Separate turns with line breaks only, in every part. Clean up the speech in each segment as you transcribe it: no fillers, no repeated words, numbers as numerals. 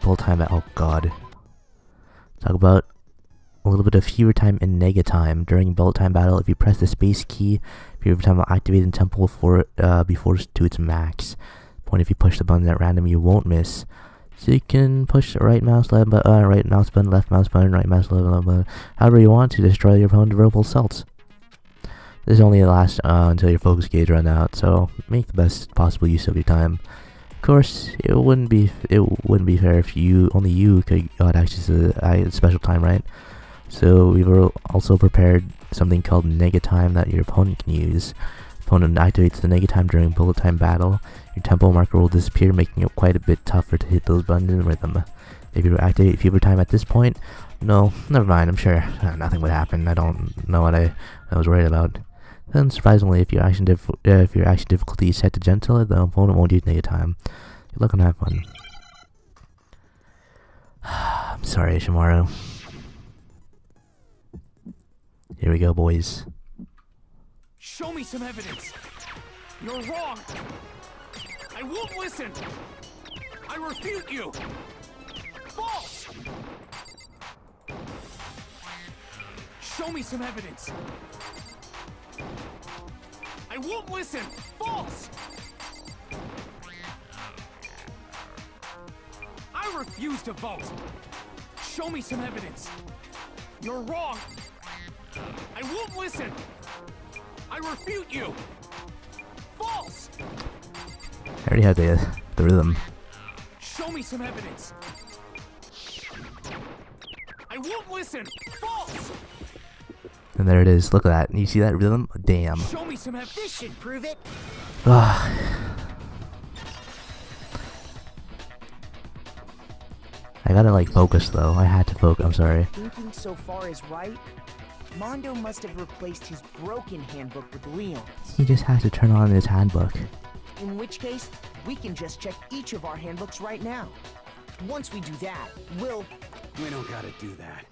bullet time. Oh god. Talk about a little bit of fever time and nega time during bullet time battle. If you press the space key, fever time will activate in temple for before to its max. Point if you push the button at random, you won't miss. So you can push the right mouse button, left mouse button, right mouse button, however you want to destroy your opponent's verbal assaults. This only lasts until your focus gauge runs out, so make the best possible use of your time. Of course, it wouldn't be fair if only you could got access to the special time, right? So we've also prepared something called nega time that your opponent can use. Opponent activates the nega time during bullet time battle. Your tempo marker will disappear, making it quite a bit tougher to hit those buttons in rhythm. If you activate fever time at this point, no, never mind. I'm sure nothing would happen. I don't know what I was worried about. Then, surprisingly, if your action difficulty is set to gentle, the opponent won't use nega time. Good luck and have fun. I'm sorry, Shimaru. Here we go, boys.
Show me some evidence. You're wrong. I won't listen. I refute you. False. Show me some evidence. I won't listen. False. I refuse to vote. Show me some evidence. You're wrong. I won't listen. I refute you. False.
I already had the rhythm.
Show me some evidence. I won't listen. False.
And there it is. Look at that. You see that rhythm? Damn.
Show me some evidence. This should prove it.
I gotta like focus though. I had to focus. I'm sorry.
Thinking so far is right. Mondo must have replaced his broken handbook with Leon's.
He just has to turn on his handbook.
In which case, we can just check each of our handbooks right now. Once we do that, we'll...
We don't gotta do that.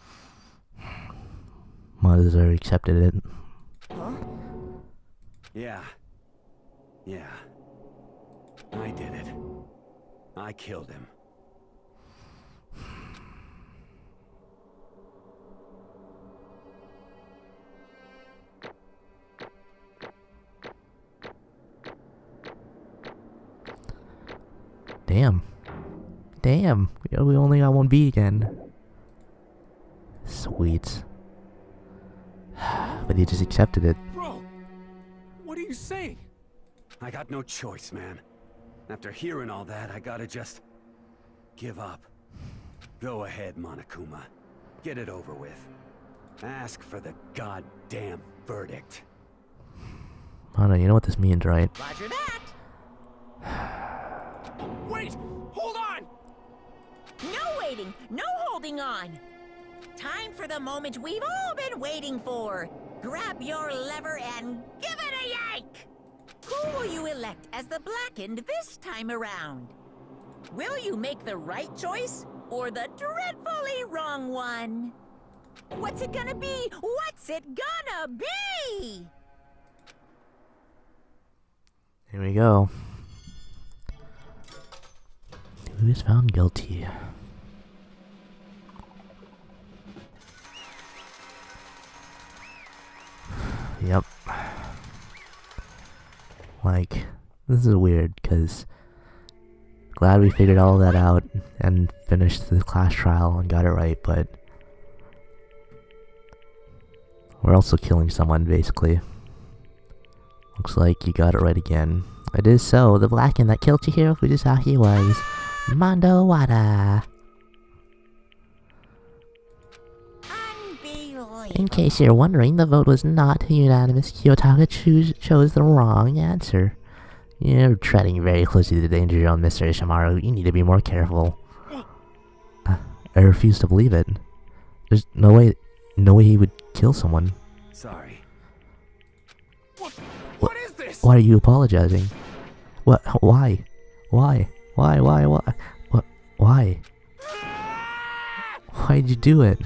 Mondo's already accepted it.
Huh?
Yeah. I did it. I killed him.
Damn. We only got one B again. Sweet. But he just accepted it.
Bro, what are you saying? I got no choice, man. After hearing all that, I gotta just give up. Go ahead, Monokuma. Get it over with. Ask for the goddamn verdict.
Mono, you know what this means, right?
Roger that!
Wait! Hold on!
No waiting! No holding on! Time for the moment we've all been waiting for! Grab your lever and give it a yank! Who will you elect as the Blackened this time around? Will you make the right choice or the dreadfully wrong one? What's it gonna be? What's it gonna be?
Here we go. Who is found guilty? Yep. Like, this is weird, because glad we figured all that out and finished the class trial and got it right, but we're also killing someone, basically. Looks like you got it right again. It is so. The Blackened that killed Chihiro Fujisaki was Mondo Wada. In case you're wondering, the vote was not unanimous. Kiyotaka chose the wrong answer. You're treading very close to the danger zone, Mr. Ishimaru. You need to be more careful. I refuse to believe it. There's no way he would kill someone.
Sorry. What is this?
Why are you apologizing? What? Why? Why? Why? What? Why? Why'd you do it?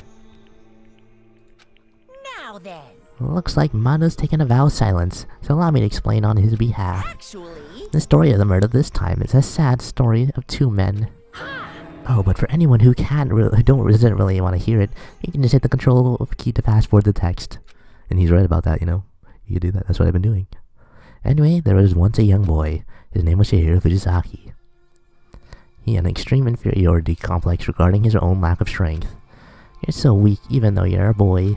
Now then.
Looks like Mondo's taken a vow of silence, so allow me to explain on his behalf.
Actually...
The story of the murder this time is a sad story of two men. Oh, but for anyone who doesn't really want to hear it, you can just hit the control key to fast forward the text. And he's right about that, you know. You can do that. That's what I've been doing. Anyway, there was once a young boy. His name was Chihiro Fujisaki. He had an extreme inferiority complex regarding his own lack of strength. You're so weak, even though you're a boy.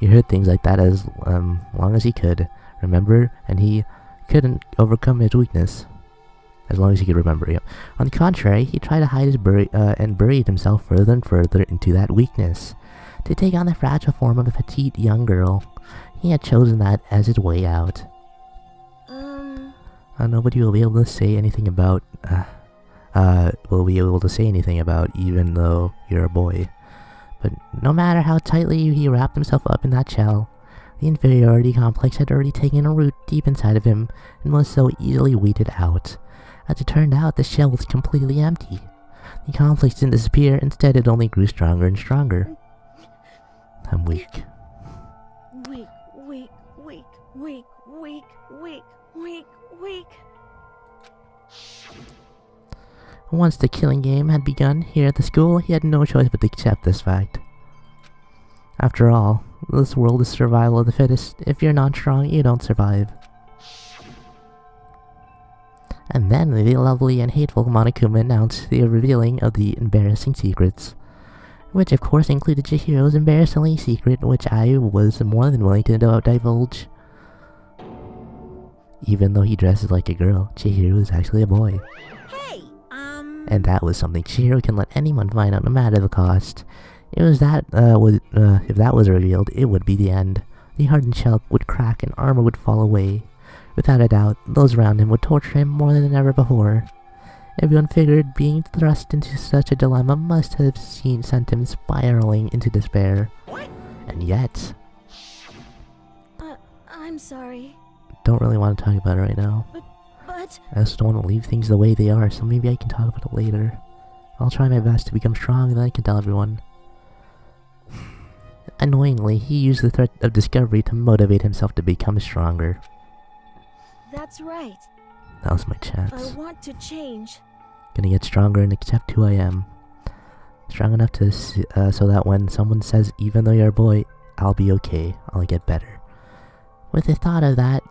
He heard things like that as long as he could remember, and he couldn't overcome his weakness. As long as he could remember, yeah. On the contrary, he tried to hide his and buried himself further and further into that weakness. To take on the fragile form of a petite young girl, he had chosen that as his way out. Nobody will be able to say anything about, even though you're a boy. But no matter how tightly he wrapped himself up in that shell, the inferiority complex had already taken a root deep inside of him and was so easily weeded out. As it turned out, the shell was completely empty. The complex didn't disappear, instead it only grew stronger and stronger. I'm weak.
Weak, weak, weak, weak, weak, weak, weak, weak.
Once the killing game had begun here at the school, he had no choice but to accept this fact. After all, this world is survival of the fittest. If you're not strong, you don't survive. And then the lovely and hateful Monokuma announced the revealing of the embarrassing secrets. Which of course included Chihiro's embarrassingly secret, which I was more than willing to divulge. Even though he dresses like a girl, Chihiro is actually a boy.
Hey,
And that was something Chihiro can let anyone find out no matter the cost. If that was revealed, it would be the end. The hardened shell would crack and armor would fall away. Without a doubt, those around him would torture him more than ever before. Everyone figured being thrust into such a dilemma must have sent him spiraling into despair.
What?
And yet...
I'm sorry.
Don't really want to talk about it right now.
But...
I just don't want to leave things the way they are, so maybe I can talk about it later. I'll try my best to become strong and then I can tell everyone. Annoyingly, he used the threat of discovery to motivate himself to become stronger.
That's right.
That was my chance.
I want to change.
Gonna get stronger and accept who I am. Strong enough to so that when someone says, even though you're a boy, I'll be okay. I'll get better. With the thought of that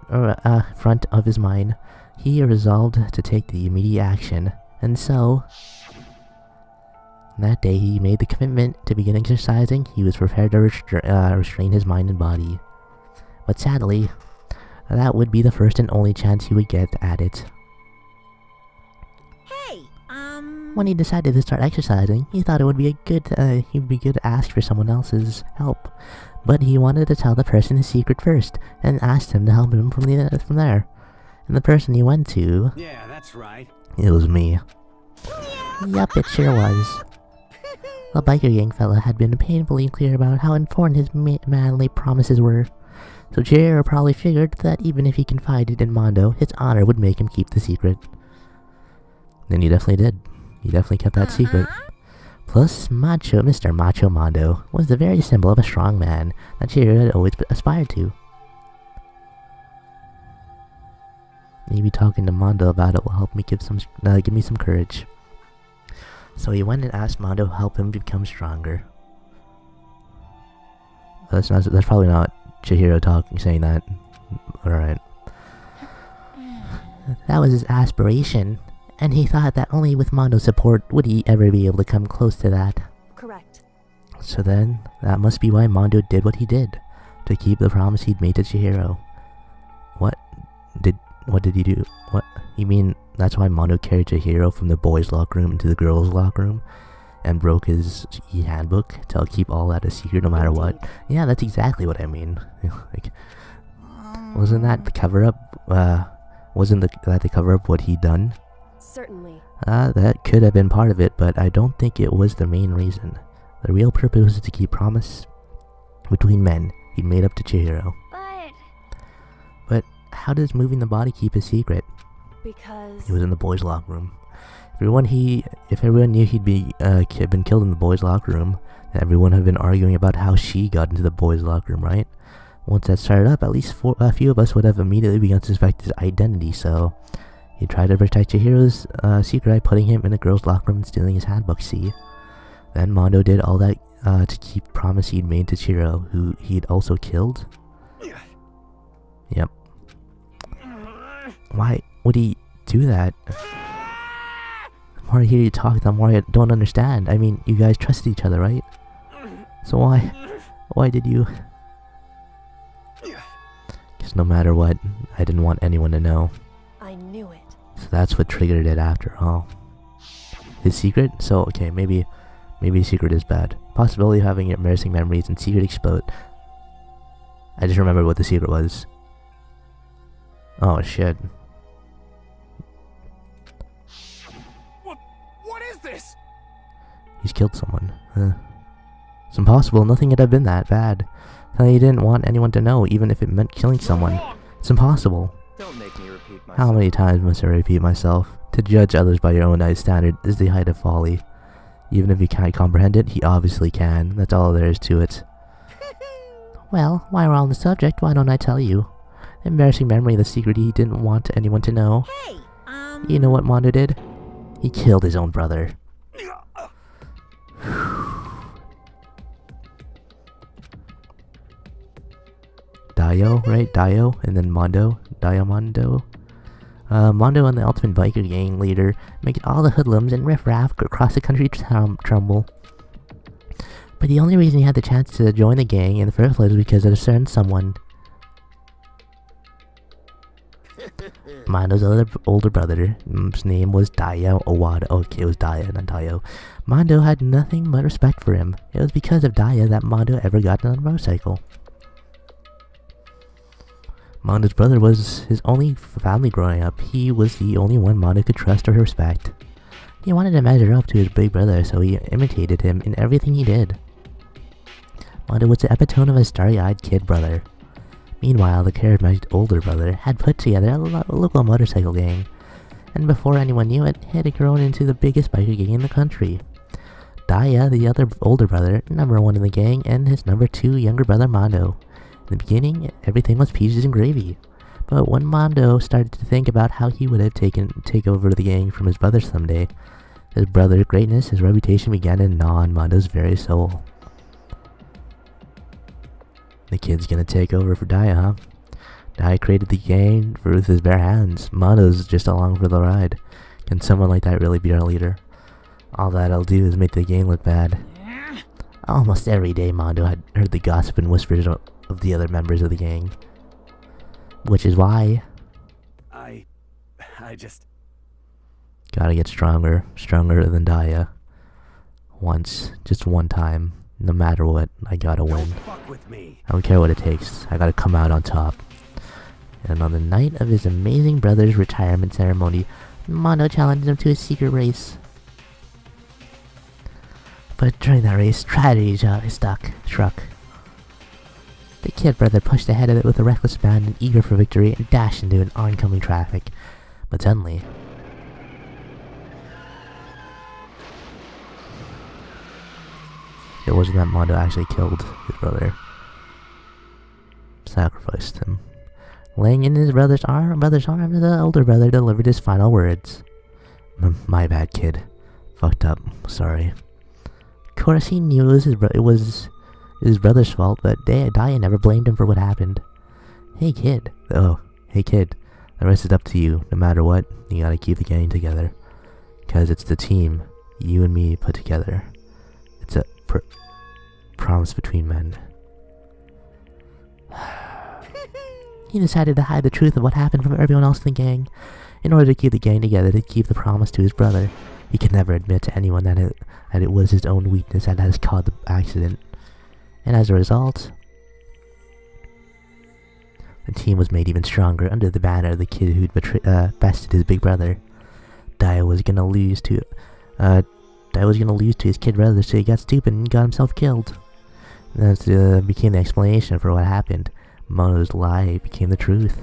front of his mind, he resolved to take the immediate action. And so, that day he made the commitment to begin exercising. He was prepared to restrain his mind and body. But sadly, that would be the first and only chance he would get at it.
Hey,
When he decided to start exercising, he thought it would be he'd be good to ask for someone else's help. But he wanted to tell the person his secret first, and asked him to help him from there. And the person he went to...
Yeah, that's right.
It was me. Yup, it sure was. The biker gang fella had been painfully clear about how important his manly promises were. So Chihiro probably figured that even if he confided in Mondo, his honor would make him keep the secret. And he definitely did. He definitely kept that secret. Plus, Mr. Macho Mondo was the very symbol of a strong man that Chihiro had always aspired to. Maybe talking to Mondo about it will help me give me some courage. So he went and asked Mondo to help him become stronger. That's probably not Chihiro saying that. Alright. That was his aspiration, and he thought that only with Mondo's support would he ever be able to come close to that.
Correct.
So then, that must be why Mondo did what he did, to keep the promise he'd made to Chihiro. What did he do? What? You mean that's why Mondo carried Chihiro from the boys' locker room into the girls' locker room? And broke his handbook to keep all that a secret no matter what? Yeah, that's exactly what I mean. Like, wasn't that the cover-up? Wasn't that the cover-up what he'd done?
Certainly.
That could have been part of it, but I don't think it was the main reason. The real purpose was to keep promise between men he'd made up to Chihiro. But how does moving the body keep a secret?
Because...
He was in the boys' locker room. If everyone knew he'd been killed in the boys' locker room, everyone had been arguing about how she got into the boys' locker room, right? Once that started up, at least a few of us would have immediately begun to suspect his identity, so He tried to protect your hero's secret by putting him in a girl's locker room and stealing his handbook, see? Then Mondo did all that to keep promise he'd made to Chiro, who he'd also killed? Yep. Why would he do that? The more I hear you talk, the more I don't understand. I mean, you guys trusted each other, right? So why did you? Because no matter what, I didn't want anyone to know.
I knew it.
So that's what triggered it after all. His secret? So, okay, maybe his secret is bad. Possibility of having embarrassing memories and secret explode. I just remembered what the secret was. Oh, shit.
What is this?
He's killed someone. It's impossible. Nothing could have been that bad. He didn't want anyone to know, even if it meant killing someone. It's impossible.
Don't make me repeat myself.
How many times must I repeat myself? To judge others by your own high standard is the height of folly. Even if you can't comprehend it, he obviously can. That's all there is to it. Well, while we're on the subject, why don't I tell you? Embarrassing memory of the secret he didn't want anyone to know.
Hey,
You know what Mondo did? He killed his own brother. Dio, right? Dio, and then Mondo. Mondo. Mondo and the Ultimate Biker Gang leader making all the hoodlums and riffraff across the country tremble. But the only reason he had the chance to join the gang in the first place was because of a certain someone. Mondo's older brother, his name was Dio Owada. Okay, it was Dio, not Dio. Mondo had nothing but respect for him. It was because of Dio that Mondo ever got on a motorcycle. Mondo's brother was his only family growing up. He was the only one Mondo could trust or respect. He wanted to measure up to his big brother, so he imitated him in everything he did. Mondo was the epitome of a starry-eyed kid brother. Meanwhile, the charismatic older brother had put together a local motorcycle gang, and before anyone knew it, it had grown into the biggest biker gang in the country. Daya, the other older brother, number one in the gang, and his number two younger brother Mondo. In the beginning, everything was peaches and gravy. But when Mondo started to think about how he would have take over the gang from his brother someday, his brother's greatness, his reputation began to gnaw on Mondo's very soul. The kid's gonna take over for Daya, huh? Daya created the gang with his bare hands. Mondo's just along for the ride. Can someone like that really be our leader? All that'll do is make the gang look bad. Almost every day Mondo had heard the gossip and whispers of the other members of the gang. Which is why
I just...
gotta get stronger than Daya. Just one time. No matter what, I gotta win.
Don't fuck with me.
I don't care what it takes. I gotta come out on top. And on the night of his amazing brother's retirement ceremony, Mondo challenged him to a secret race. But during that race, tragedy struck. The kid brother pushed ahead of it with a reckless abandon, eager for victory, and dashed into an oncoming traffic. But suddenly, it wasn't that Mondo actually killed his brother. Sacrificed him. Laying in his brother's arm, the older brother delivered his final words. My bad, kid. Fucked up. Sorry. Of course, he knew it was his brother's fault, but Daya never blamed him for what happened. Hey, kid. The rest is up to you. No matter what, you gotta keep the gang together. Because it's the team you and me put together. It's a promise between men. He decided to hide the truth of what happened from everyone else in the gang, in order to keep the gang together, to keep the promise to his brother. He could never admit to anyone that it was his own weakness that has caused the accident. And as a result, the team was made even stronger under the banner of the kid who'd bested his big brother. Daya was gonna lose to his kid brother, so he got stupid and got himself killed. And that became the explanation for what happened. Mondo's lie became the truth.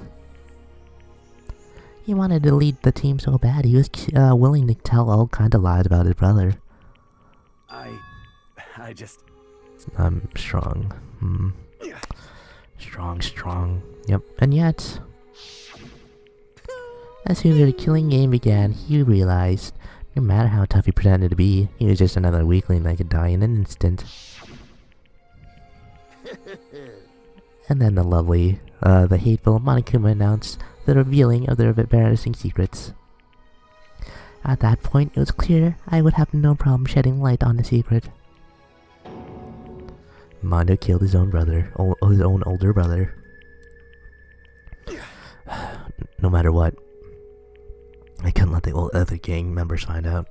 He wanted to lead the team so bad, he was willing to tell all kinds of lies about his brother.
I just...
I'm strong. Strong. Yep. And yet, As soon as the killing game began, he realized, no matter how tough he pretended to be, he was just another weakling that could die in an instant. And then the hateful Monokuma announced the revealing of their embarrassing secrets. At that point, it was clear I would have no problem shedding light on the secret. Mondo killed his own brother, his own older brother. No matter what, I couldn't let the other gang members find out.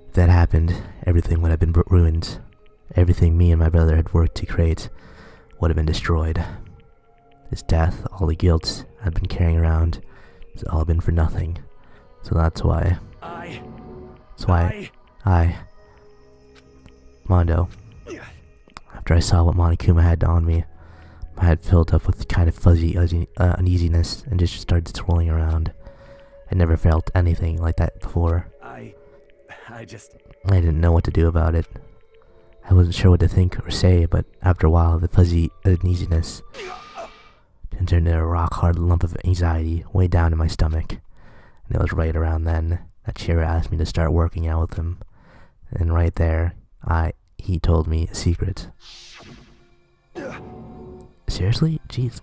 If that happened, everything would have been ruined. Everything me and my brother had worked to create would have been destroyed. His death, all the guilt I'd been carrying around, it's all been for nothing. So that's why. Mondo. After I saw what Monokuma had on me, my head filled up with kind of fuzzy uneasiness and just started swirling around. I never felt anything like that before.
I
didn't know what to do about it. I wasn't sure what to think or say, but after a while, the fuzzy uneasiness turned into a rock-hard lump of anxiety way down in my stomach. And it was right around then that Shira asked me to start working out with him. And right there, he told me a secret. Seriously? Jeez.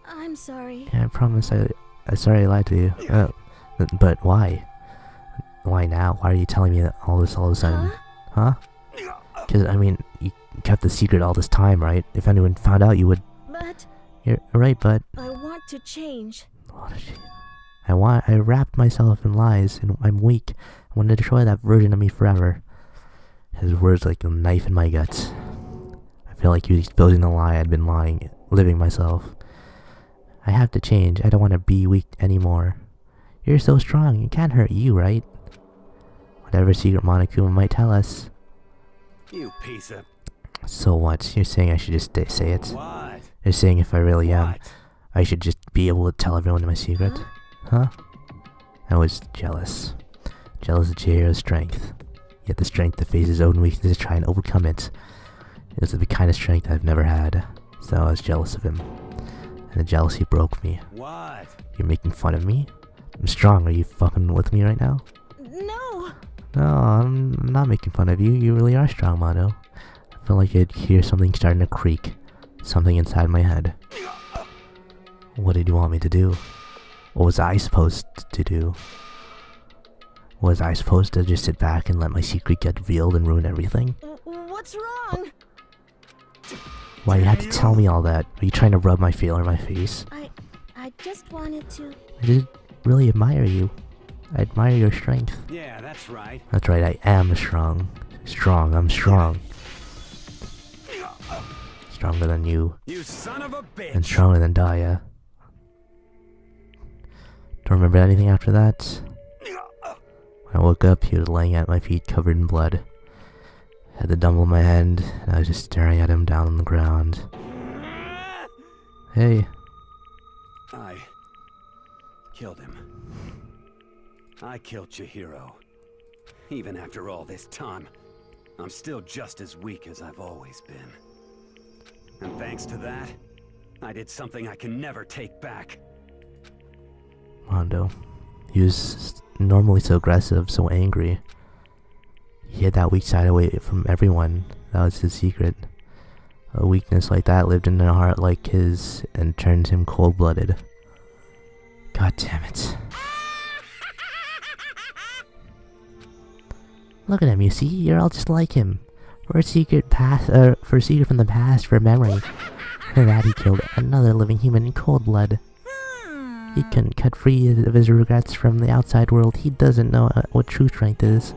I'm sorry.
Yeah, I promise. I'm sorry I lied to you. But why? Why now? Why are you telling me all this all of a sudden? Huh? Because, I mean, you kept the secret all this time, right? If anyone found out, you would...
But...
You're right, but...
I want to change.
I wrapped myself in lies, and I'm weak. I want to destroy that version of me forever. His words like a knife in my guts. I feel like he was exposing the lie I'd been living myself. I have to change. I don't want to be weak anymore. You're so strong. It can't hurt you, right? Whatever secret Monokuma might tell us.
You piece of...
So what? You're saying I should just say it?
What?
You're saying if I really am,
What?
I should just be able to tell everyone my secret? Huh? I was jealous. Jealous of Chihiro's strength. Yet the strength to face his own weakness to try and overcome it. It was the kind of strength I've never had. So I was jealous of him. And the jealousy broke me.
What?
You're making fun of me? I'm strong. Are you fucking with me right now?
No!
No, I'm not making fun of you. You really are strong, Mono. I feel like I'd hear something starting to creak. Something inside my head. What did you want me to do? What was I supposed to do? Was I supposed to just sit back and let my secret get revealed and ruin everything?
What's wrong?
Why you had to tell me all that? Are you trying to rub my feel in my face?
I just wanted to...
I did really admire you. I admire your strength.
Yeah, that's right.
That's right, I am strong. I'm strong. Stronger than you.
You son of a bitch!
And stronger than Daya. Don't remember anything after that? When I woke up, he was laying at my feet covered in blood. I had the dumbbell in my hand, and I was just staring at him down on the ground. Hey.
I killed him. I killed Chihiro. Even after all this time, I'm still just as weak as I've always been. And thanks to that, I did something I can never take back.
Mondo. He was normally so aggressive, so angry. He hid that weak side away from everyone. That was his secret. A weakness like that lived in a heart like his and turned him cold-blooded. God damn it. Look at him, you see? You're all just like him. For a secret from the past, for memory. For that he killed another living human in cold blood. He couldn't cut free of his regrets from the outside world. He doesn't know what true strength is.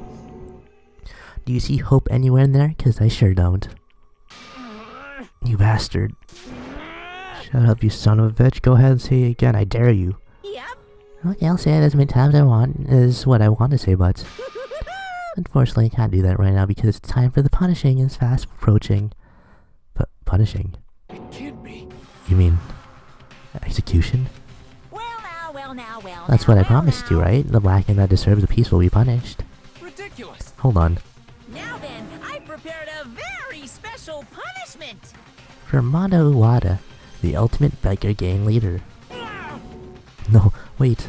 Do you see hope anywhere in there? 'Cause I sure don't. You bastard. Shut up, you son of a bitch. Go ahead and say it again. I dare you.
Yep.
Okay, I'll say it as many times as I want. Is what I want to say, but... Unfortunately, I can't do that right now because it's time for the punishing is fast approaching. But punishing?
It can't be.
You mean... execution?
Well now.
That's what I promised you, right? The black that deserves a peace will be punished.
Ridiculous.
Hold on.
Now then, I prepared a very special punishment.
For Mono Uwada, the ultimate biker gang leader. No, wait.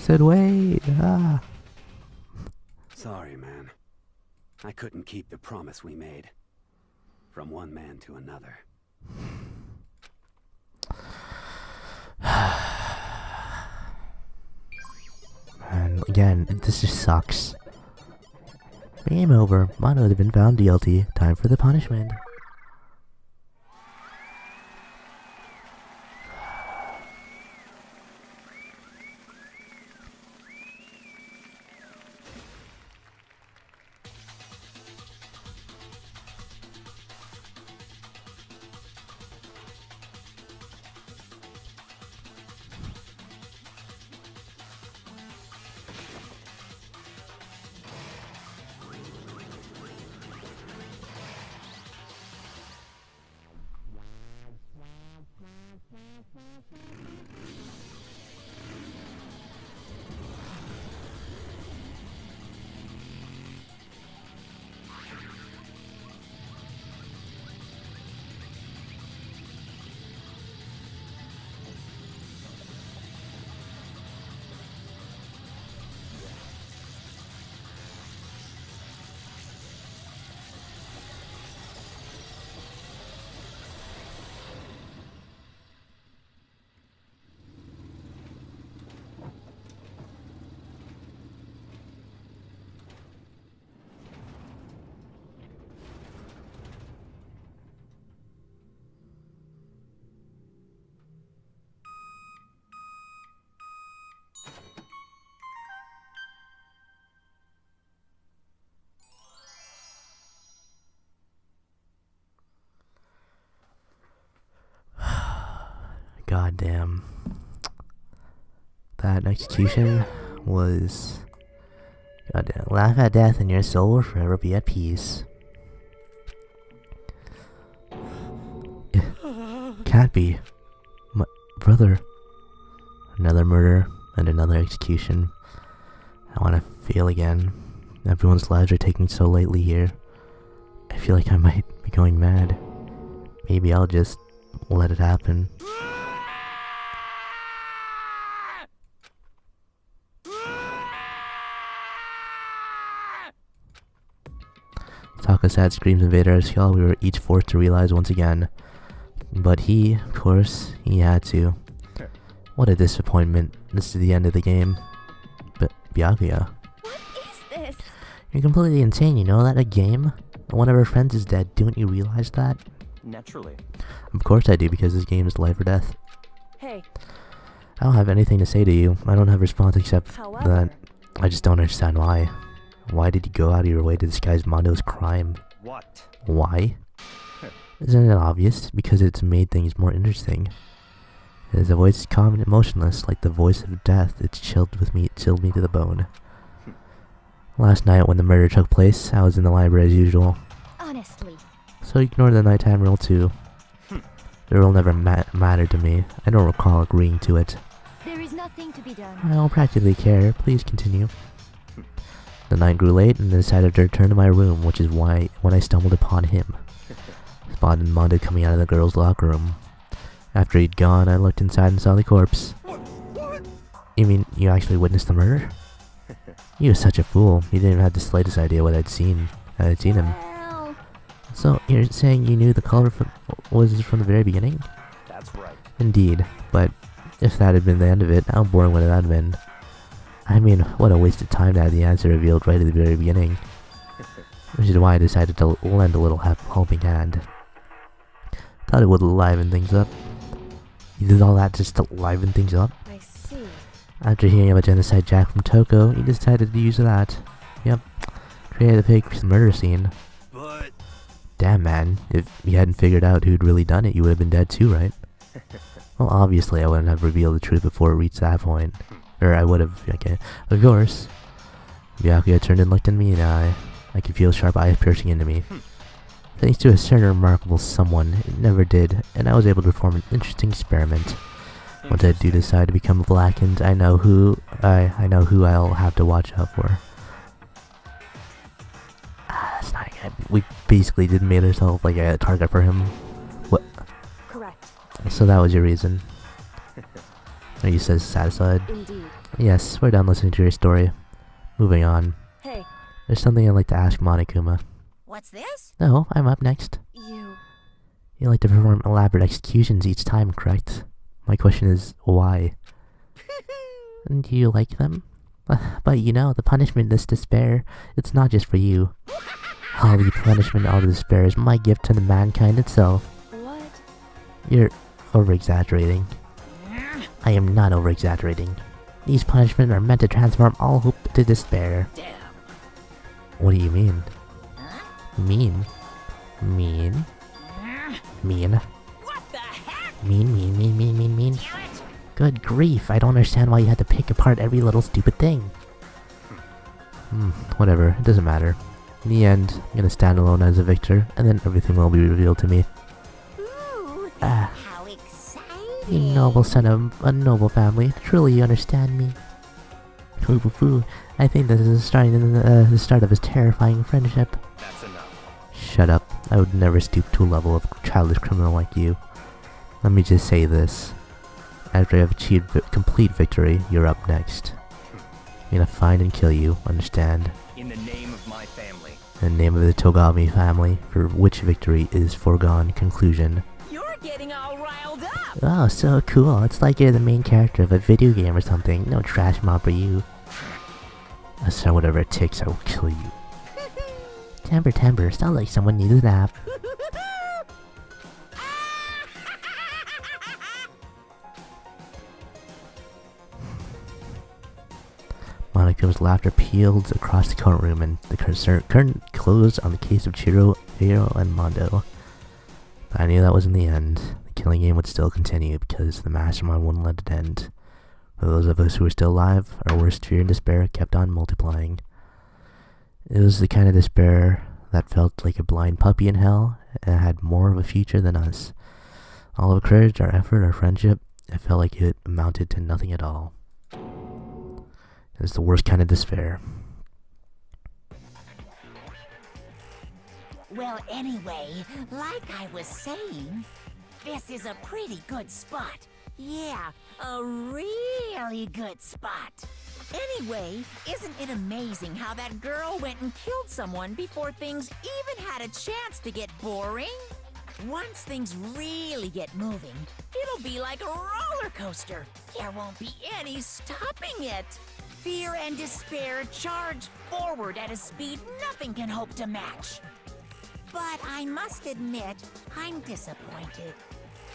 Said wait.
Sorry, man. I couldn't keep the promise we made. From one man to another.
And again, this just sucks. Game over. Mono has been found guilty. Time for the punishment. Goddamn. That execution was... Goddamn. Laugh at death and your soul will forever be at peace. Can't be. My brother. Another murder and another execution. I want to feel again. Everyone's lives are taking so lightly here. I feel like I might be going mad. Maybe I'll just let it happen. Taka's sad screams invaded our skull. We were each forced to realize once again. But he, of course, he had to. What a disappointment. This is the end of the game. But Byakuya.
What is this?
You're completely insane, you know that? A game? One of our friends is dead. Don't you realize that?
Naturally.
Of course I do, because this game is life or death.
Hey,
I don't have anything to say to you. I don't have a response except
however,
that I just don't understand why. Why did you go out of your way to disguise Mondo's crime?
What?
Why? Isn't it obvious? Because it's made things more interesting. His voice is calm and emotionless, like the voice of death. It chilled me to the bone. Last night when the murder took place, I was in the library as usual.
honestly,
So ignore the nighttime rule too. The rule never mattered to me. I don't recall agreeing to it.
there is nothing to be done.
I don't practically care. Please continue. The night grew late and I decided to return to my room, which is why when I stumbled upon him. Spotted Mondo coming out of the girls' locker room. After he'd gone, I looked inside and saw the corpse. You mean you actually witnessed the murder? You were such a fool. You didn't even have the slightest idea what I'd seen him.
Well,
So you're saying you knew the color was from the very beginning?
That's right.
Indeed, but if that had been the end of it, how boring would it have been? I mean, what a waste of time to have the answer revealed right at the very beginning. Which is why I decided to lend a little helping hand. Thought it would liven things up. You did all that just to liven things up?
I see.
After hearing about Genocide Jack from Toko, he decided to use that. Yep. Created a fake murder scene.
But
Damn, man. If you hadn't figured out who'd really done it, you would have been dead too, right? Well, obviously I wouldn't have revealed the truth before it reached that point. Or I would have, okay. Of course. Byakuya turned and looked at me in the eye. I could feel sharp eyes piercing into me. Thanks to a certain remarkable someone, it never did, and I was able to perform an interesting experiment. Once I do decide to become blackened, I know who I'll have to watch out for. That's not good. We basically did made ourselves like a target for him. What?
Correct.
So that was your reason. Are you satisfied?
Indeed.
Yes, we're done listening to your story. Moving on.
Hey,
There's something I'd like to ask Monokuma.
What's this?
No, I'm up next.
you...
You like to perform elaborate executions each time, correct? My question is, why? And do you like them? But you know, the punishment, this despair, it's not just for you. All the punishment, all the despair is my gift to the mankind itself.
What?
You're over-exaggerating. I am not over-exaggerating. These punishments are meant to transform all hope to despair.
Damn.
What do you mean?
Huh?
Mean? Mean? Mean?
What the heck?
Mean.
Damn it!
Good grief, I don't understand why you had to pick apart every little stupid thing. Whatever, it doesn't matter. In the end, I'm gonna stand alone as a victor, and then everything will be revealed to me.
Ooh,
Ah.
how exciting!
You noble son of a noble family, truly you understand me. Foo. I think this is the start of a terrifying friendship.
That's enough.
Shut up. I would never stoop to a level of childish criminal like you. Let me just say this. After I have achieved complete victory, you're up next. I'm gonna find and kill you, understand?
In the name of my family.
In the name of the Togami family, for which victory is foregone conclusion.
You're getting all riled up!
Oh, so cool. It's like you're the main character of a video game or something. No trash mob for you. So whatever it takes, I will kill you. Temper. Sounds like someone needs a nap. Monaco's laughter peeled across the courtroom, and the curtain closed on the case of Chiro, Hiro, and Mondo. But I knew that wasn't the end. The killing game would still continue because the mastermind wouldn't let it end. For those of us who were still alive, our worst fear and despair kept on multiplying. It was the kind of despair that felt like a blind puppy in hell and had more of a future than us. All of our courage, our effort, our friendship, it felt like it amounted to nothing at all. It's the worst kind of despair.
Well, anyway, like I was saying, this is a pretty good spot. Yeah, a really good spot. Anyway, isn't it amazing how that girl went and killed someone before things even had a chance to get boring? Once things really get moving, it'll be like a roller coaster. There won't be any stopping it. Fear and despair charge forward at a speed nothing can hope to match. But I must admit, I'm disappointed.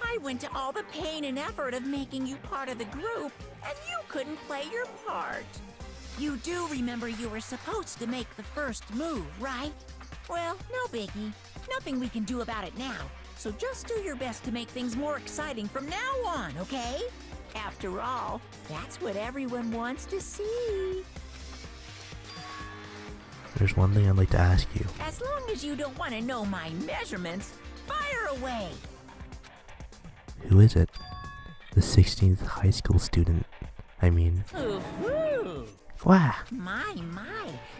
I went to all the pain and effort of making you part of the group, and you couldn't play your part. You do remember you were supposed to make the first move, right? Well, no biggie. Nothing we can do about it now. So just do your best to make things more exciting from now on, okay? After all, that's what everyone wants to see.
There's one thing I'd like to ask you.
As long as you don't want to know my measurements, fire away.
Who is it? The 16th high school student. I mean...
Ooh,
Wow!
my,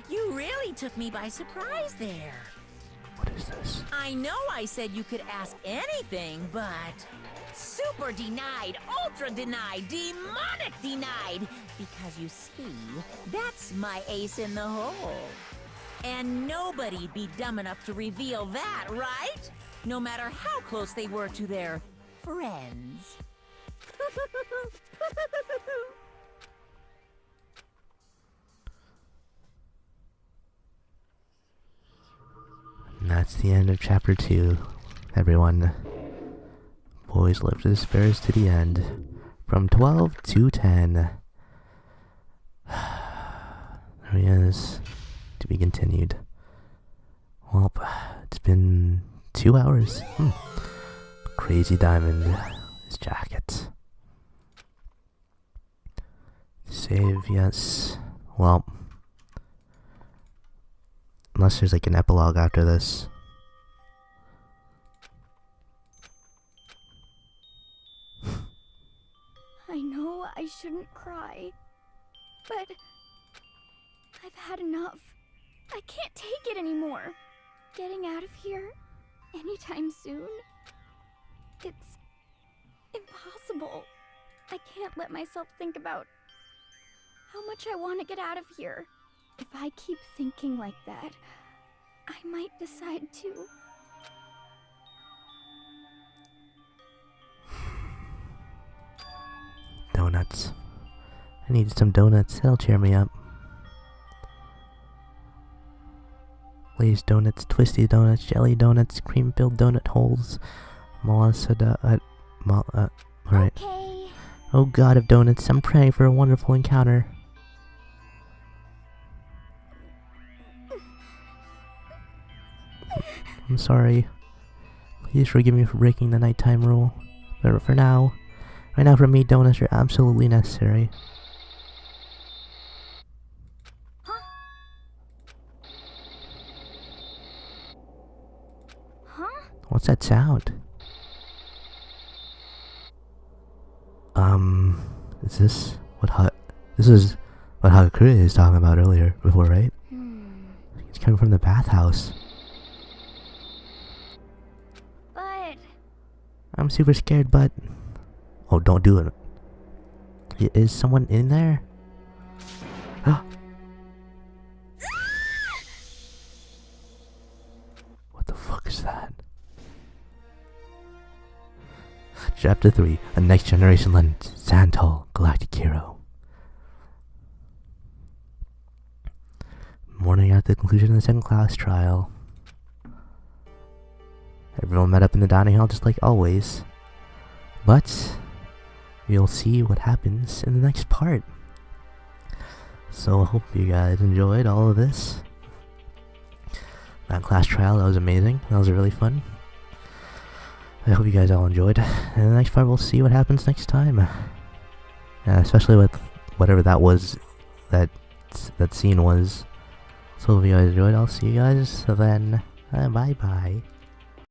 you really took me by surprise there.
What is this?
I know I said you could ask anything, but... Super denied, ultra denied, demonic denied! Because you see, that's my ace in the hole. And nobody'd be dumb enough to reveal that, right? No matter how close they were to their friends.
And that's the end of chapter 2. Everyone. Boys live to despairs to the end. From 12 to 10. There he is. To be continued. Well, it's been 2 hours. Crazy Diamond. His jacket. Save, yes. Well, unless there's like an epilogue after this.
I know I shouldn't cry, but I've had enough. I can't take it anymore. Getting out of here anytime soon, it's impossible. I can't let myself think about how much I want to get out of here. If I keep thinking like that, I might decide to.
Donuts. I need some donuts. That'll cheer me up. Glazed donuts, twisty donuts, jelly donuts, cream-filled donut holes, alright.
Okay.
Oh god of donuts, I'm praying for a wonderful encounter. I'm sorry. Please forgive me for breaking the nighttime rule. But for now, right now for me, donuts are absolutely necessary. What's that sound? Is this what this is what Hakuri is talking about before, right? It's coming from the bathhouse.
But
I'm super scared, but oh, don't do it. Is someone in there? What the fuck is that? Chapter 3, A Next Generation Legend, Santal, Galactic Hero. Morning after the conclusion of the second class trial. Everyone met up in the dining hall just like always. But you'll see what happens in the next part. So I hope you guys enjoyed all of this. That class trial, that was amazing. That was really fun. I hope you guys all enjoyed. In the next part, we'll see what happens next time. Especially with whatever that was, that scene was. So if you guys enjoyed, I'll see you guys then. Bye bye.